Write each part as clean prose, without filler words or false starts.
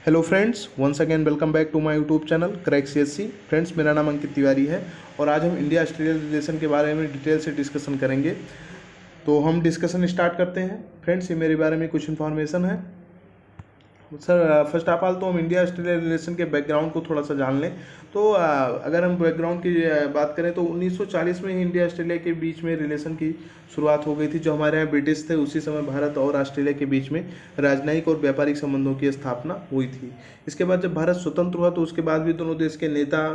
Hello friends, once again welcome back to my YouTube channel crack CSC. Friends, मेरा नाम अंकित तिवारी है और आज हम इंडिया ऑस्ट्रेलिया रिलेशन के बारे में डिटेल से डिस्कशन करेंगे। तो हम डिस्कशन स्टार्ट करते हैं। फ्रेंड्स, ये मेरे बारे में कुछ इन्फॉर्मेशन है। सर, फर्स्ट ऑफ ऑल तो हम इंडिया ऑस्ट्रेलिया रिलेशन के बैकग्राउंड को थोड़ा सा जान लें। तो अगर हम बैकग्राउंड की बात करें तो 1940 में ही इंडिया ऑस्ट्रेलिया के बीच में रिलेशन की शुरुआत हो गई थी। जो हमारे यहाँ ब्रिटिश थे, उसी समय भारत और ऑस्ट्रेलिया के बीच में राजनयिक और व्यापारिक संबंधों की स्थापना हुई थी। इसके बाद जब भारत स्वतंत्र हुआ तो उसके बाद भी दोनों देश के नेता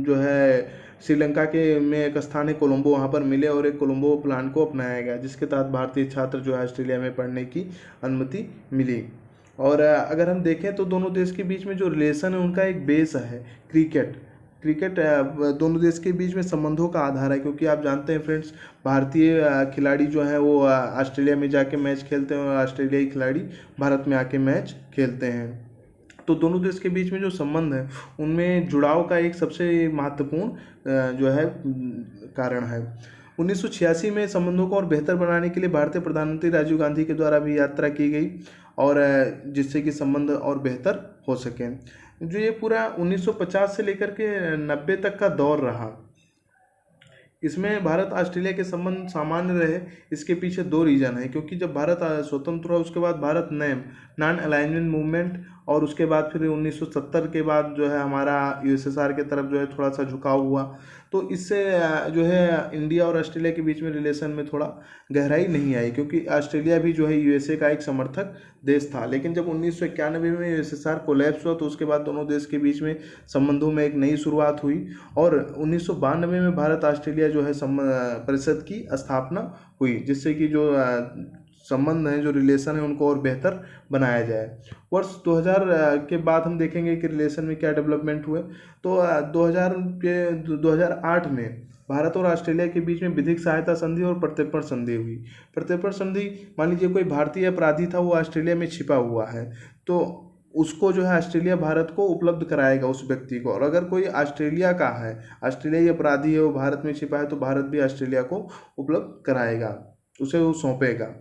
जो है श्रीलंका के में एक स्थान है कोलंबो, वहाँ पर मिले और एक कोलंबो प्लान को अपनाया गया, जिसके तहत भारतीय छात्र जो है ऑस्ट्रेलिया में पढ़ने की अनुमति मिली। और अगर हम देखें तो दोनों देश के बीच में जो रिलेशन है उनका एक बेस है क्रिकेट। क्रिकेट दोनों देश के बीच में संबंधों का आधार है, क्योंकि आप जानते हैं फ्रेंड्स, भारतीय खिलाड़ी जो हैं वो ऑस्ट्रेलिया में जाके मैच खेलते हैं और ऑस्ट्रेलियाई खिलाड़ी भारत में आके मैच खेलते हैं। तो दोनों देश के बीच में जो संबंध है उनमें जुड़ाव का एक सबसे महत्वपूर्ण जो है कारण है। 1986 में संबंधों को और बेहतर बनाने के लिए भारतीय प्रधानमंत्री राजीव गांधी के द्वारा भी यात्रा की गई और जिससे कि संबंध और बेहतर हो सके। जो ये पूरा 1950 से लेकर के 90 तक का दौर रहा, इसमें भारत ऑस्ट्रेलिया के संबंध सामान्य रहे। इसके पीछे दो रीज़न है, क्योंकि जब भारत स्वतंत्र हुआ उसके बाद भारत नॉन अलाइनमेंट मूवमेंट और उसके बाद फिर 1970 के बाद जो है हमारा यूएसएसआर के तरफ जो है थोड़ा सा झुकाव हुआ। तो इससे जो है इंडिया और ऑस्ट्रेलिया के बीच में रिलेशन में थोड़ा गहराई नहीं आई, क्योंकि ऑस्ट्रेलिया भी जो है यूएसए का एक समर्थक देश था। लेकिन जब 1991 में यूएसएसआर कोलैप्स हुआ तो उसके बाद दोनों देश के बीच में संबंधों में एक नई शुरुआत हुई और 1992 में भारत ऑस्ट्रेलिया जो है परिषद की स्थापना हुई, जिससे कि जो संबंध हैं, जो रिलेशन है, उनको और बेहतर बनाया जाए। वर्ष 2000 के बाद हम देखेंगे कि रिलेशन में क्या डेवलपमेंट हुए। तो 2008 में भारत और ऑस्ट्रेलिया के बीच में विधिक सहायता संधि और प्रत्यर्पण संधि हुई। प्रत्यर्पण संधि, मान लीजिए कोई भारतीय अपराधी था, वो ऑस्ट्रेलिया में छिपा हुआ है, तो उसको जो है ऑस्ट्रेलिया भारत को उपलब्ध कराएगा उस व्यक्ति को। और अगर कोई ऑस्ट्रेलिया का है, ऑस्ट्रेलियाई अपराधी है, वो भारत में छिपा है, तो भारत भी ऑस्ट्रेलिया को उपलब्ध कराएगा, उसे वो सौंपेगा।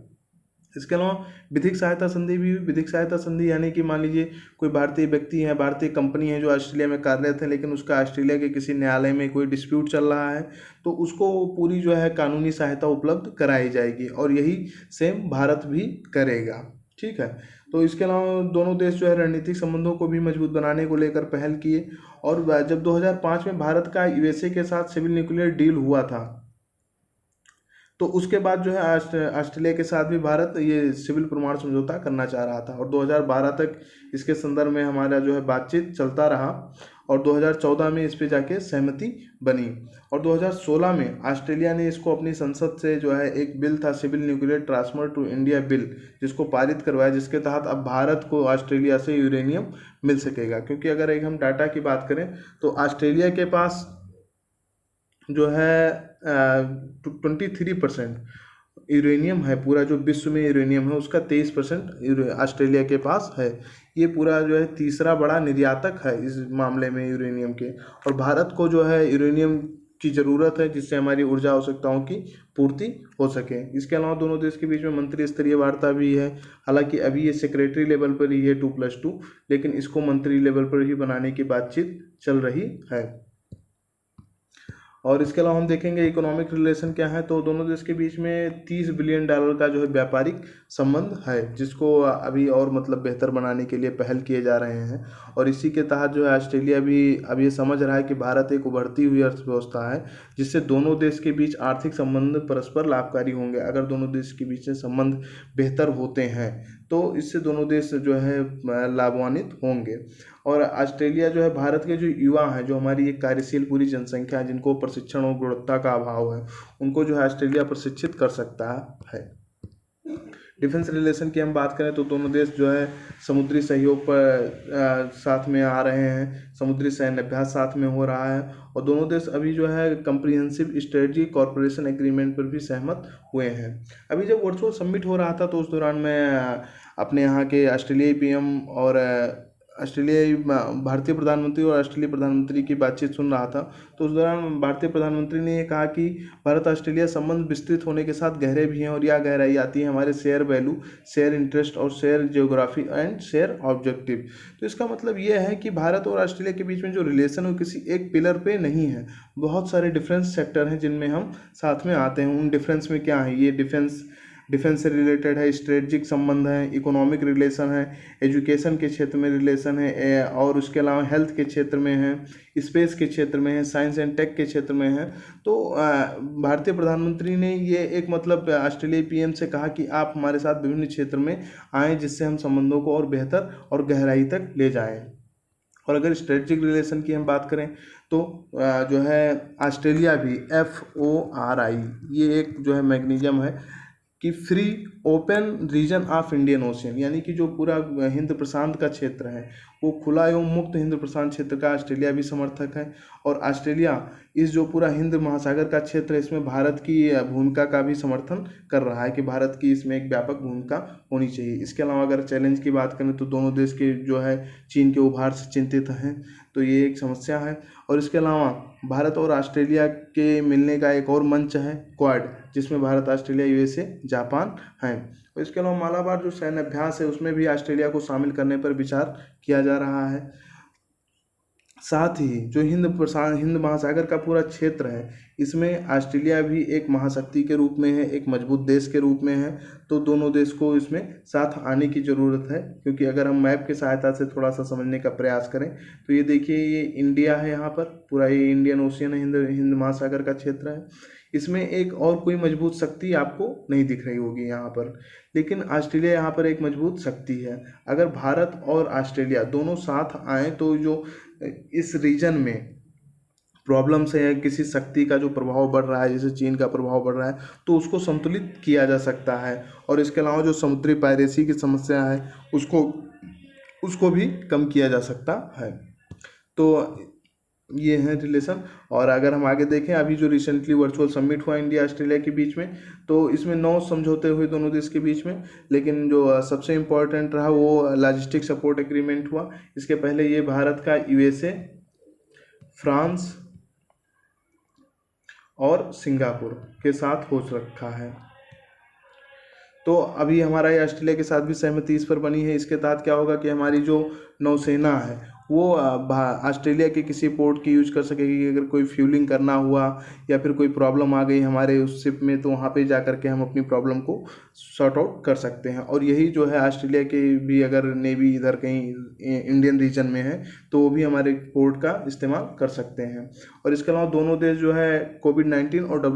इसके अलावा विधिक सहायता संधि भी हुई। विधिक सहायता संधि यानी कि मान लीजिए कोई भारतीय व्यक्ति है, भारतीय कंपनी है जो ऑस्ट्रेलिया में कार्यरत है, लेकिन उसका ऑस्ट्रेलिया के किसी न्यायालय में कोई डिस्प्यूट चल रहा है, तो उसको पूरी जो है कानूनी सहायता उपलब्ध कराई जाएगी और यही सेम भारत भी करेगा। ठीक है। तो इसके अलावा दोनों देश जो है रणनीतिक संबंधों को भी मजबूत बनाने को लेकर पहल किए। और जब 2005 में भारत का यूएसए के साथ सिविल न्यूक्लियर डील हुआ था, तो उसके बाद जो है ऑस्ट्रेलिया के साथ भी भारत ये सिविल परमाणु समझौता करना चाह रहा था और 2012 तक इसके संदर्भ में हमारा जो है बातचीत चलता रहा और 2014 में इस पे जाके सहमति बनी। और 2016 में ऑस्ट्रेलिया ने इसको अपनी संसद से जो है एक बिल था civil nuclear transfer to India bill, जिसको पारित करवाया, जिसके तहत अब भारत को ऑस्ट्रेलिया से यूरेनियम मिल सकेगा। क्योंकि अगर एक हम डाटा की बात करें तो ऑस्ट्रेलिया के पास जो है 23% यूरेनियम है। पूरा जो विश्व में यूरेनियम है उसका 23% ऑस्ट्रेलिया के पास है। ये पूरा जो है तीसरा बड़ा निर्यातक है इस मामले में यूरेनियम के। और भारत को जो है यूरेनियम की ज़रूरत है, जिससे हमारी ऊर्जा आवश्यकताओं की पूर्ति हो सके। इसके अलावा दोनों देश के बीच में मंत्री स्तरीय वार्ता भी है। हालांकि अभी ये सेक्रेटरी लेवल पर ही है 2+2, लेकिन इसको मंत्री लेवल पर ही बनाने की बातचीत चल रही है। और इसके अलावा हम देखेंगे इकोनॉमिक रिलेशन क्या है, तो दोनों देश के बीच में $30 बिलियन का जो है व्यापारिक संबंध है, जिसको अभी और मतलब बेहतर बनाने के लिए पहल किए जा रहे हैं। और इसी के तहत जो है ऑस्ट्रेलिया भी अब ये समझ रहा है कि भारत एक उभरती हुई अर्थव्यवस्था है, जिससे दोनों देश के बीच आर्थिक संबंध परस्पर लाभकारी होंगे। अगर दोनों देश के बीच में संबंध बेहतर होते हैं तो इससे दोनों देश जो है लाभान्वित होंगे। और ऑस्ट्रेलिया जो है भारत के जो युवा हैं, जो हमारी एक कार्यशील पूरी जनसंख्या है, जिनको प्रशिक्षण और गुणवत्ता का अभाव है, उनको जो है ऑस्ट्रेलिया प्रशिक्षित कर सकता है। डिफेंस रिलेशन की हम बात करें तो दोनों देश जो है समुद्री सहयोग पर साथ में आ रहे हैं, समुद्री सैन्य अभ्यास साथ में हो रहा है और दोनों देश अभी जो है कम्प्रिहेंसिव स्ट्रेटजी कॉरपोरेशन एग्रीमेंट पर भी सहमत हुए हैं। अभी जब वर्चुअल समिट हो रहा था तो उस दौरान मैं अपने यहाँ के ऑस्ट्रेलियाई पीएम और ऑस्ट्रेलियाई भारतीय प्रधानमंत्री और ऑस्ट्रेलियाई प्रधानमंत्री की बातचीत सुन रहा था, तो उस दौरान भारतीय प्रधानमंत्री ने ये कहा कि भारत ऑस्ट्रेलिया संबंध विस्तृत होने के साथ गहरे भी हैं और यह गहराई आती है हमारे शेयर वैल्यू, शेयर इंटरेस्ट और share geography and share objective. तो इसका मतलब ये है कि भारत और ऑस्ट्रेलिया के बीच में जो रिलेशन है वो किसी एक पिलर पे नहीं है, बहुत सारे डिफरेंस सेक्टर हैं जिनमें हम साथ में आते हैं। उन डिफरेंस में क्या है, ये डिफेंस से रिलेटेड है, स्ट्रेटजिक संबंध है, इकोनॉमिक रिलेशन है, एजुकेशन के क्षेत्र में रिलेशन है, और उसके अलावा हेल्थ के क्षेत्र में है, स्पेस के क्षेत्र में है, साइंस एंड टेक के क्षेत्र में है। तो भारतीय प्रधानमंत्री ने ये एक मतलब ऑस्ट्रेलियाई पीएम से कहा कि आप हमारे साथ विभिन्न क्षेत्र में आएँ जिससे हम संबंधों को और बेहतर और गहराई तक ले जाएँ। और अगर स्ट्रेटजिक रिलेशन की हम बात करें तो जो है ऑस्ट्रेलिया भी FORI ये एक जो है मैग्नीजम है कि free open region of Indian ocean, यानी कि जो पूरा हिंद प्रशांत का क्षेत्र है वो खुला एवं मुक्त हिंद प्रशांत क्षेत्र का ऑस्ट्रेलिया भी समर्थक है। और ऑस्ट्रेलिया इस जो पूरा हिंद महासागर का क्षेत्र है इसमें भारत की भूमिका का भी समर्थन कर रहा है कि भारत की इसमें एक व्यापक भूमिका होनी चाहिए। इसके अलावा अगर चैलेंज की बात करें तो दोनों देश के जो है चीन के उभार से चिंतित हैं, तो ये एक समस्या है। और इसके अलावा भारत और ऑस्ट्रेलिया के मिलने का एक और मंच है क्वाड, जिसमें भारत, ऑस्ट्रेलिया, USA, जापान हैं। और इसके अलावा मालाबार जो सैन्य अभ्यास है उसमें भी ऑस्ट्रेलिया को शामिल करने पर विचार किया जा रहा है। साथ ही जो हिंद महासागर का पूरा क्षेत्र है इसमें ऑस्ट्रेलिया भी एक महाशक्ति के रूप में है, एक मजबूत देश के रूप में है। तो दोनों देश को इसमें साथ आने की ज़रूरत है, क्योंकि अगर हम मैप की सहायता से थोड़ा सा समझने का प्रयास करें तो ये देखिए ये इंडिया है, यहाँ पर पूरा ये इंडियन ओशियन है, हिंद महासागर का क्षेत्र है। इसमें एक और कोई मजबूत शक्ति आपको नहीं दिख रही होगी यहाँ पर, लेकिन ऑस्ट्रेलिया यहाँ पर एक मजबूत शक्ति है। अगर भारत और ऑस्ट्रेलिया दोनों साथ आएँ तो जो इस रीजन में प्रॉब्लम्स है, किसी शक्ति का जो प्रभाव बढ़ रहा है जैसे चीन का प्रभाव बढ़ रहा है, तो उसको संतुलित किया जा सकता है। और इसके अलावा जो समुद्री पायरेसी की समस्या है उसको भी कम किया जा सकता है। तो ये है रिलेशन। और अगर हम आगे देखें अभी जो रिसेंटली वर्चुअल समिट हुआ इंडिया ऑस्ट्रेलिया के बीच में, तो इसमें 9 समझौते हुए दोनों देश के बीच में, लेकिन जो सबसे इम्पोर्टेंट रहा वो लॉजिस्टिक सपोर्ट एग्रीमेंट हुआ। इसके पहले ये भारत का USA, फ्रांस और सिंगापुर के साथ हो रखा है। तो अभी हमारा ये ऑस्ट्रेलिया के साथ भी सहमति इस पर बनी है। इसके तहत क्या होगा कि हमारी जो नौसेना है वो ऑस्ट्रेलिया के किसी पोर्ट की यूज कर सकेगी। अगर कोई फ्यूलिंग करना हुआ या फिर कोई प्रॉब्लम आ गई हमारे उस शिप में, तो वहाँ पे जा कर के हम अपनी प्रॉब्लम को सॉर्ट आउट कर सकते हैं। और यही जो है ऑस्ट्रेलिया के भी अगर नेवी इधर कहीं इंडियन रीजन में है तो वो भी हमारे पोर्ट का इस्तेमाल कर सकते हैं। और इसके अलावा दोनों देश जो है कोविड-19 और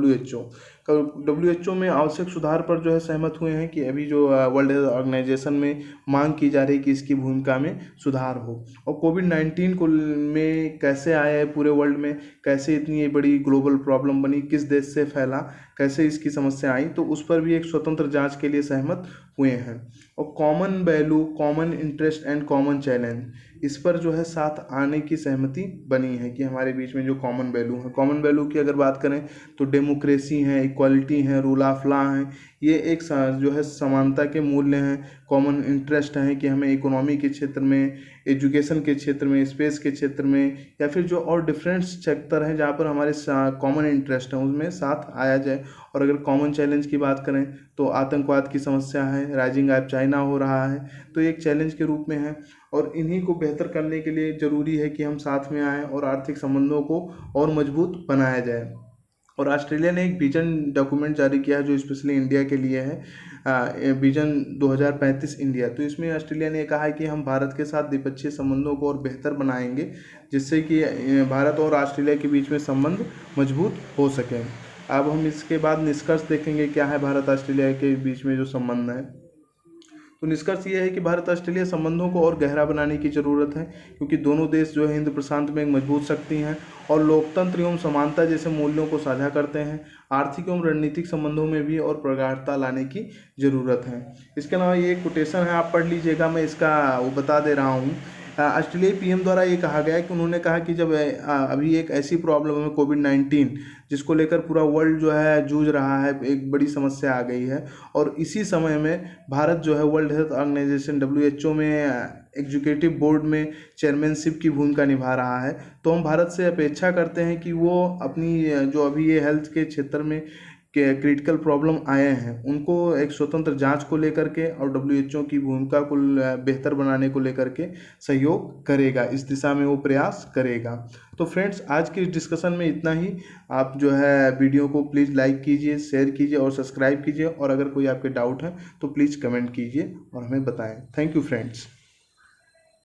WHO में आवश्यक सुधार पर जो है सहमत हुए हैं कि अभी जो वर्ल्ड हेल्थ ऑर्गेनाइजेशन में मांग की जा रही है कि इसकी भूमिका में सुधार हो। और कोविड-19 को में कैसे आया है पूरे वर्ल्ड में, कैसे इतनी बड़ी ग्लोबल प्रॉब्लम बनी, किस देश से फैला, कैसे इसकी समस्या आई, तो उस पर भी एक स्वतंत्र जांच के लिए सहमत हुए हैं। और common value, common interest and common challenge, इस पर जो है साथ आने की सहमति बनी है कि हमारे बीच में जो कॉमन वैल्यू है, कॉमन वैल्यू की अगर बात करें तो डेमोक्रेसी है, इक्वालिटी है, रूल ऑफ लॉ है, ये एक जो है समानता के मूल्य हैं। कॉमन इंटरेस्ट है कि हमें इकोनॉमी के क्षेत्र में, एजुकेशन के क्षेत्र में, स्पेस के क्षेत्र में, या फिर जो और डिफरेंट सेक्टर हैं जहाँ पर हमारे कॉमन इंटरेस्ट हैं उसमें साथ आया जाए। और अगर कॉमन चैलेंज की बात करें तो आतंकवाद की समस्या है, राइजिंग ऑफ चाइना हो रहा है, तो एक चैलेंज के रूप में है। और इन्हीं को बेहतर करने के लिए ज़रूरी है कि हम साथ में आएँ और आर्थिक संबंधों को और मजबूत बनाया जाए। और ऑस्ट्रेलिया ने एक विजन डॉक्यूमेंट जारी किया है जो स्पेशली इंडिया के लिए है, विजन 2035 इंडिया। तो इसमें ऑस्ट्रेलिया ने कहा है कि हम भारत के साथ द्विपक्षीय संबंधों को और बेहतर बनाएंगे जिससे कि भारत और ऑस्ट्रेलिया के बीच में संबंध मजबूत हो सकें। अब हम इसके बाद निष्कर्ष देखेंगे क्या है भारत ऑस्ट्रेलिया के बीच में जो संबंध है। तो निष्कर्ष ये है कि भारत ऑस्ट्रेलिया संबंधों को और गहरा बनाने की ज़रूरत है, क्योंकि दोनों देश जो है हिंद प्रशांत में एक मजबूत शक्ति हैं और लोकतंत्र एवं समानता जैसे मूल्यों को साझा करते हैं। आर्थिक एवं रणनीतिक संबंधों में भी और प्रगाढ़ता लाने की ज़रूरत है। इसके अलावा ये एक कोटेशन है, आप पढ़ लीजिएगा, मैं इसका वो बता दे रहा हूँ। ऑस्ट्रेलियाई पीएम द्वारा ये कहा गया है कि उन्होंने कहा कि जब अभी एक ऐसी प्रॉब्लम है कोविड-19 जिसको लेकर पूरा वर्ल्ड जो है जूझ रहा है, एक बड़ी समस्या आ गई है, और इसी समय में भारत जो है वर्ल्ड हेल्थ ऑर्गेनाइजेशन WHO में एग्जीक्यूटिव बोर्ड में चेयरमैनशिप की भूमिका निभा रहा है। तो हम भारत से अपेक्षा करते हैं कि वो अपनी जो अभी ये हेल्थ के क्षेत्र में के क्रिटिकल प्रॉब्लम आए हैं उनको एक स्वतंत्र जांच को लेकर के और WHO की भूमिका को बेहतर बनाने को लेकर के सहयोग करेगा, इस दिशा में वो प्रयास करेगा। तो फ्रेंड्स, आज की इस डिस्कशन में इतना ही। आप जो है वीडियो को प्लीज़ लाइक कीजिए, शेयर कीजिए और सब्सक्राइब कीजिए, और अगर कोई आपके डाउट है तो प्लीज़ कमेंट कीजिए और हमें बताएं। Thank you friends.